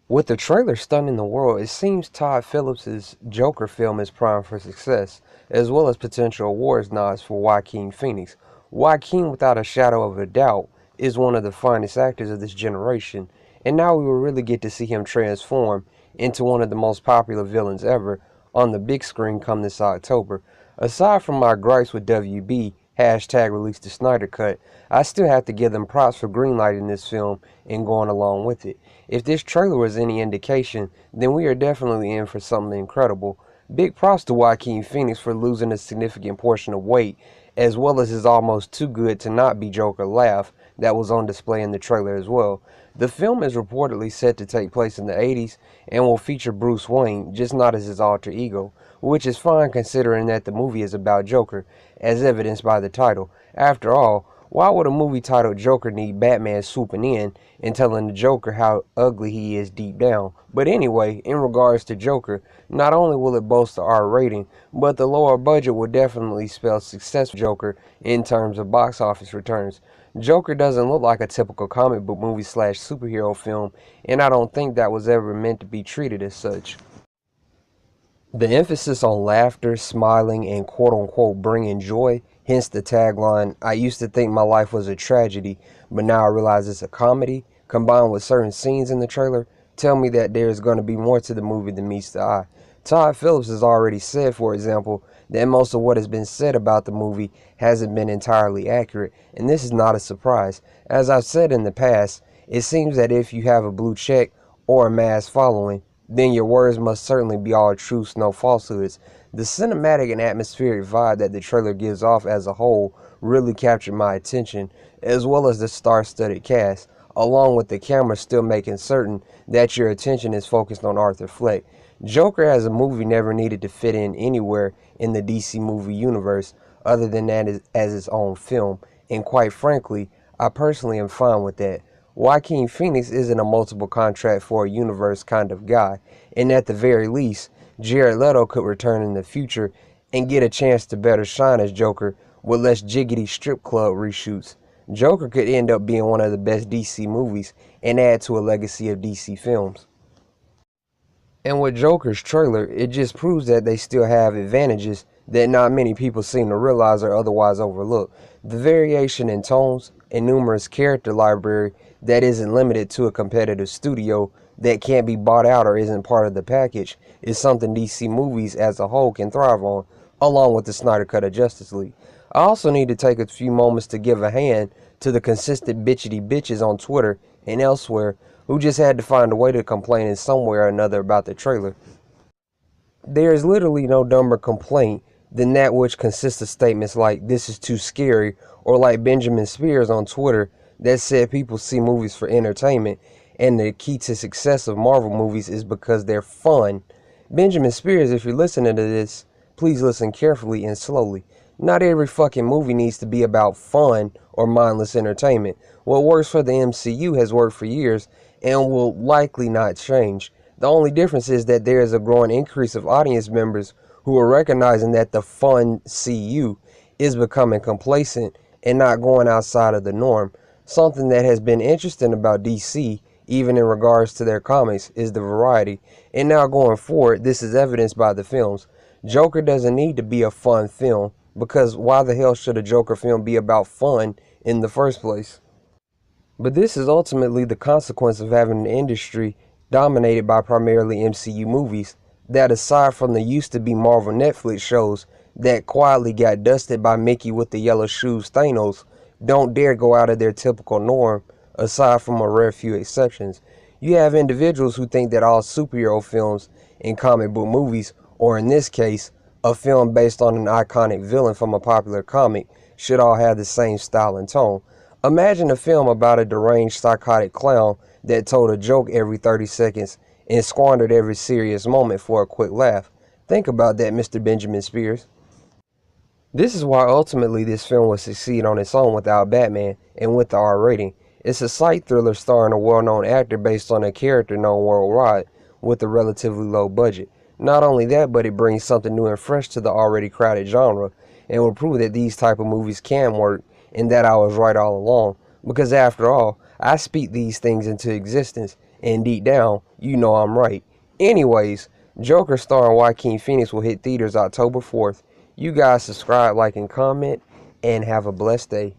With the trailer stunning the world, it seems Todd Phillips' Joker film is primed for success, as well as potential awards nods for Joaquin Phoenix. Joaquin, without a shadow of a doubt, is one of the finest actors of this generation, and now we will really get to see him transform into one of the most popular villains ever on the big screen come this October. Aside from my gripes with WB, hashtag release the Snyder Cut, I still have to give them props for greenlighting this film and going along with it. If this trailer was any indication, then we are definitely in for something incredible. Big props to Joaquin Phoenix for losing a significant portion of weight, as well as his almost too good to not be Joker laugh that was on display in the trailer as well. The film is reportedly set to take place in the 80s and will feature Bruce Wayne, just not as his alter ego, which is fine considering that the movie is about Joker, as evidenced by the title. After all, why would a movie titled Joker need Batman swooping in and telling the Joker how ugly he is deep down? But anyway, in regards to Joker, not only will it boast the R rating, but the lower budget will definitely spell success for Joker in terms of box office returns. Joker doesn't look like a typical comic book movie slash superhero film, and I don't think that was ever meant to be treated as such. The emphasis on laughter, smiling, and quote-unquote bringing joy, hence the tagline, I used to think my life was a tragedy, but now I realize it's a comedy, combined with certain scenes in the trailer, tell me that there's going to be more to the movie than meets the eye. Todd Phillips has already said, for example, that most of what has been said about the movie hasn't been entirely accurate, and this is not a surprise. As I've said in the past, it seems that if you have a blue check or a mass following, then your words must certainly be all truths, no falsehoods. The cinematic and atmospheric vibe that the trailer gives off as a whole really captured my attention, as well as the star-studded cast, along with the camera still making certain that your attention is focused on Arthur Fleck. Joker as a movie never needed to fit in anywhere in the DC movie universe other than that as its own film, and quite frankly, I personally am fine with that. Joaquin Phoenix isn't a multiple contract for a universe kind of guy, and at the very least, Jared Leto could return in the future and get a chance to better shine as Joker with less jiggity strip club reshoots. Joker could end up being one of the best DC movies and add to a legacy of DC films. And with Joker's trailer, it just proves that they still have advantages that not many people seem to realize or otherwise overlook. The variation in tones and numerous character library that isn't limited to a competitive studio that can't be bought out or isn't part of the package is something DC movies as a whole can thrive on, along with the Snyder Cut of Justice League. I also need to take a few moments to give a hand to the consistent bitchity bitches on Twitter and elsewhere who just had to find a way to complain in some way or another about the trailer. There is literally no dumber complaint than that which consists of statements like, "this is too scary," or like Benjamin Spears on Twitter that said people see movies for entertainment and the key to success of Marvel movies is because they're fun. Benjamin Spears, if you're listening to this, please listen carefully and slowly. Not every fucking movie needs to be about fun or mindless entertainment. What works for the MCU has worked for years and will likely not change. The only difference is that there is a growing increase of audience members who are recognizing that the fun CU is becoming complacent and not going outside of the norm. Something that has been interesting about DC, even in regards to their comics, is the variety. And now going forward, this is evidenced by the films. Joker doesn't need to be a fun film, because why the hell should a Joker film be about fun in the first place? But this is ultimately the consequence of having an industry dominated by primarily MCU movies that, aside from the used to be Marvel Netflix shows that quietly got dusted by Mickey with the yellow shoes Thanos, don't dare go out of their typical norm aside from a rare few exceptions. You have individuals who think that all superhero films and comic book movies, or in this case, a film based on an iconic villain from a popular comic, should all have the same style and tone. Imagine a film about a deranged psychotic clown that told a joke every 30 seconds and squandered every serious moment for a quick laugh. Think about that, Mr. Benjamin Spears. This is why ultimately this film will succeed on its own without Batman and with the R rating. It's a psych thriller starring a well-known actor based on a character known worldwide with a relatively low budget. Not only that, but it brings something new and fresh to the already crowded genre and will prove that these type of movies can work and that I was right all along. Because after all, I speak these things into existence and deep down, you know I'm right. Anyways, Joker starring Joaquin Phoenix will hit theaters October 4th. You guys subscribe, like, and comment, and have a blessed day.